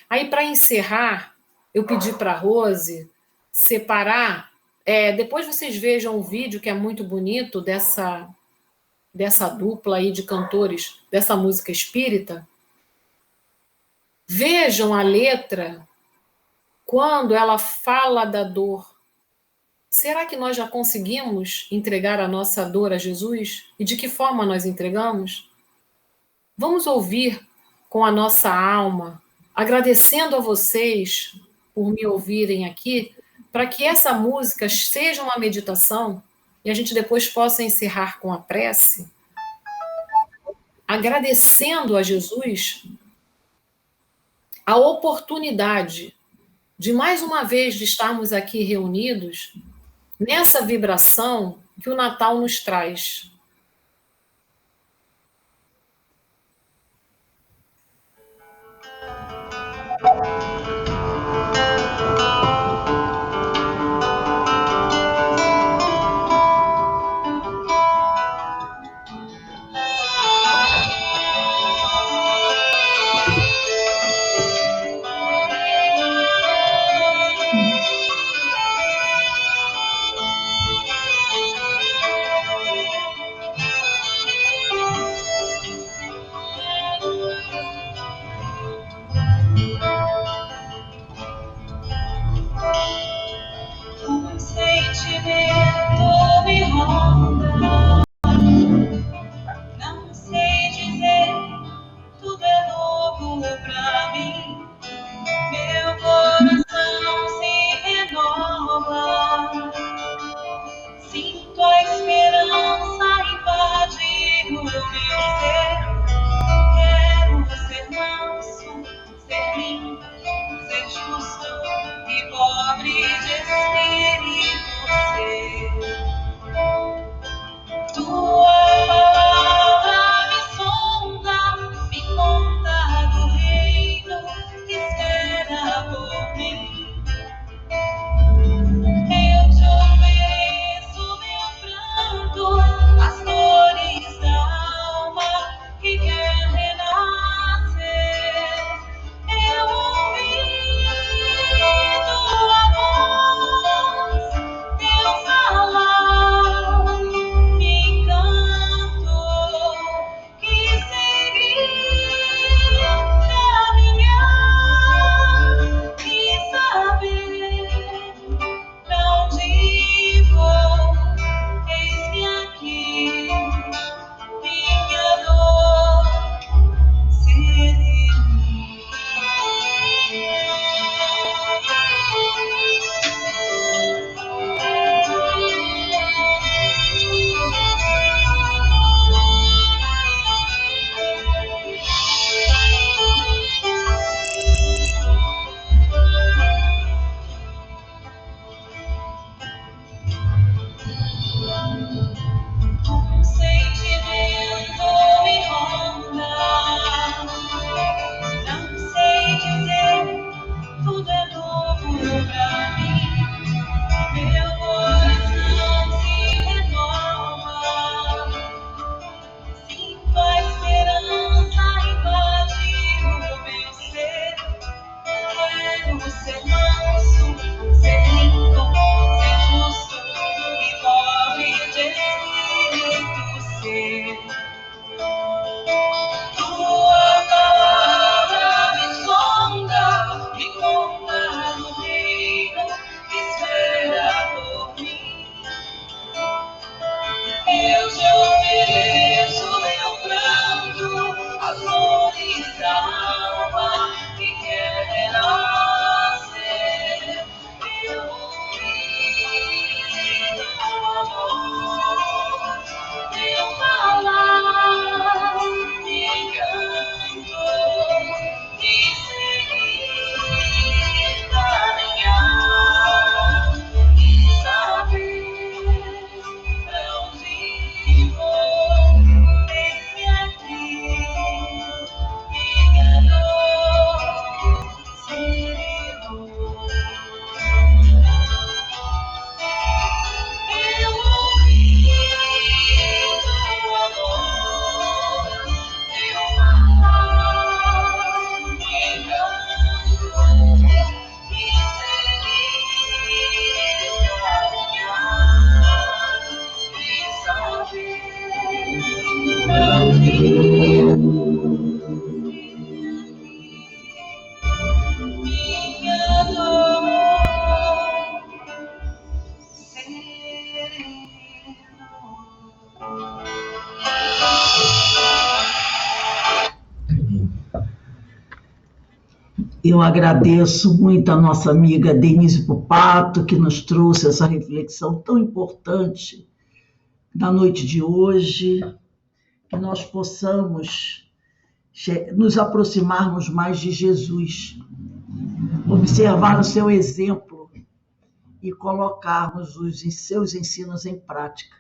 Aí, para encerrar, eu pedi para a Rose separar. Depois vocês vejam um vídeo que é muito bonito dessa dupla aí de cantores, dessa música espírita. Vejam a letra quando ela fala da dor. Será que nós já conseguimos entregar a nossa dor a Jesus? E de que forma nós entregamos? Vamos ouvir com a nossa alma, agradecendo a vocês por me ouvirem aqui, para que essa música seja uma meditação e a gente depois possa encerrar com a prece, agradecendo a Jesus a oportunidade de mais uma vez de estarmos aqui reunidos nessa vibração que o Natal nos traz. sentimento me ronda. Não sei dizer, tudo é novo pra mim. Meu coração se renova. Sinto a esperança invadir o meu ser. Quero ser manso, ser limpo, ser justo e pobre de espírito ser. Tua palavra me sonda, me conta do reino que espera por mim. Eu te ofereço meu pranto, as dores da alma que quer renascer. Eu ouvi tua voz, teu falar, me encantou, quis seguir, caminhar e saber pra onde vou. Eis-me aqui, minha dor serena. Um sentimento me ronda. Não sei dizer, tudo é novo pra mim. Meu coração se renova. Sinto a esperança invadir o meu ser. Quero ser manso, ser limpo, ser justo e pobre de espírito ser. Tua palavra me sonda, me conta do reino que espera por mim. Eu te ofereço meu pranto, as dores da alma que quer renascer. Eu ouvi tua voz, teu falar, me encantou, quis seguir, caminhar e saber pra onde vou. Eis-me aqui, minha dor sereno. Eu ouvi tua voz, teu falar, me encantou, quis seguir, caminhar e saber pra onde vou. Minha dor sereno. Eu agradeço muito a nossa amiga Denise Pupato, que nos trouxe essa reflexão tão importante na noite de hoje, que nós possamos nos aproximarmos mais de Jesus, observar o seu exemplo e colocarmos os seus ensinos em prática.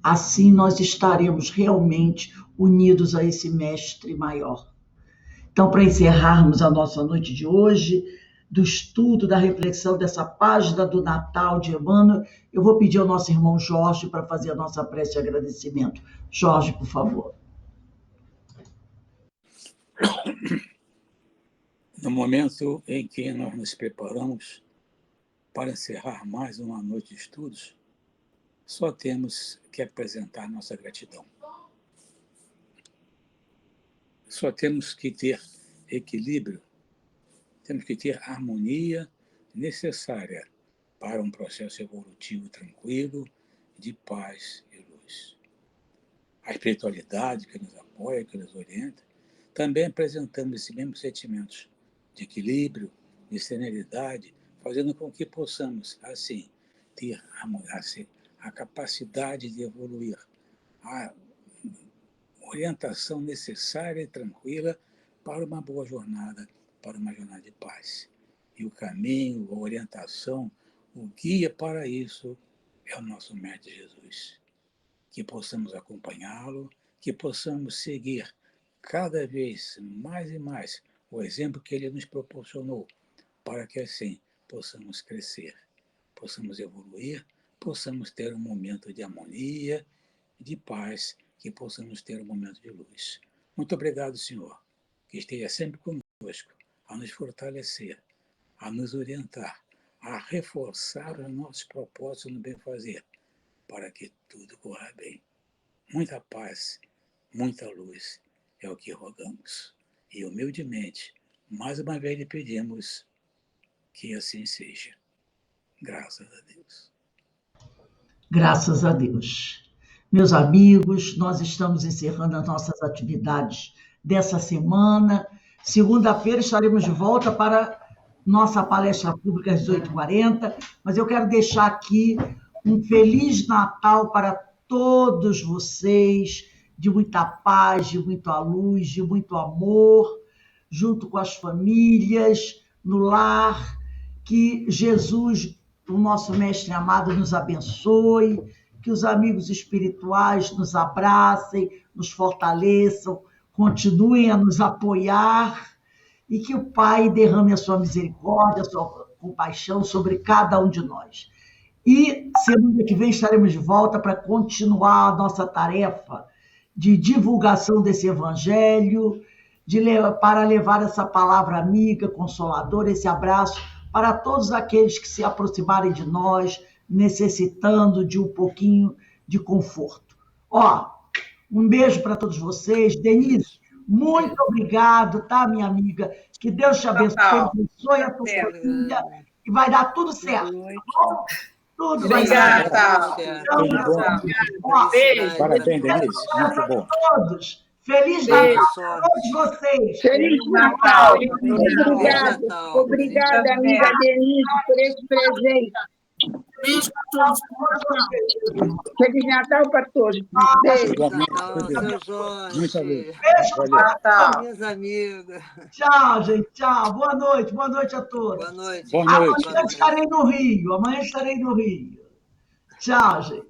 Assim nós estaremos realmente unidos a esse mestre maior. Então, para encerrarmos a nossa noite de hoje, do estudo, da reflexão dessa página do Natal de Emmanuel, eu vou pedir ao nosso irmão Jorge para fazer a nossa prece de agradecimento. Jorge, por favor. No momento em que nós nos preparamos para encerrar mais uma noite de estudos, só temos que apresentar nossa gratidão. Só temos que ter equilíbrio, temos que ter a harmonia necessária para um processo evolutivo tranquilo, de paz e luz. A espiritualidade que nos apoia, que nos orienta, também apresentamos esses mesmos sentimentos de equilíbrio, de serenidade, fazendo com que possamos, assim, ter a capacidade de evoluir, a orientação necessária e tranquila para uma boa jornada, para uma jornada de paz. E o caminho, a orientação, o guia para isso é o nosso Mestre Jesus. Que possamos acompanhá-lo, que possamos seguir cada vez mais e mais o exemplo que ele nos proporcionou, para que assim possamos crescer, possamos evoluir, possamos ter um momento de harmonia, de paz, que possamos ter um momento de luz. Muito obrigado, Senhor, que esteja sempre conosco, a nos fortalecer, a nos orientar, a reforçar os nossos propósitos no bem-fazer, para que tudo corra bem. Muita paz, muita luz é o que rogamos. E humildemente, mais uma vez lhe pedimos que assim seja. Graças a Deus. Graças a Deus. Meus amigos, nós estamos encerrando as nossas atividades dessa semana. Segunda-feira estaremos de volta para nossa palestra pública às 18h40, mas eu quero deixar aqui um Feliz Natal para todos vocês, de muita paz, de muita luz, de muito amor, junto com as famílias, no lar. Que Jesus, o nosso Mestre amado, nos abençoe, que os amigos espirituais nos abracem, nos fortaleçam, continuem a nos apoiar e que o Pai derrame a sua misericórdia, a sua compaixão sobre cada um de nós. E semana que vem estaremos de volta para continuar a nossa tarefa de divulgação desse evangelho, para levar essa palavra amiga, consoladora, esse abraço para todos aqueles que se aproximarem de nós, necessitando de um pouquinho de conforto. Um beijo para todos vocês. Denise, muito obrigado, tá, minha amiga? Que Deus te abençoe, abençoe a tua família e vai dar tudo certo. Tá bom? Tudo vai dar certo. Beijo. Parabéns, Denise. Muito bom. Todos. Feliz Natal a todos vocês. Feliz Natal. Obrigada, amiga Denise, por esse presente. Beijo para todos. Feliz Natal para todos. Beijo. Muita luz. Beijo, Natal. Minhas amigas. Tchau, gente. Tchau. Boa noite a todos. Boa noite. Boa noite. Amanhã estarei no Rio. Tchau, gente.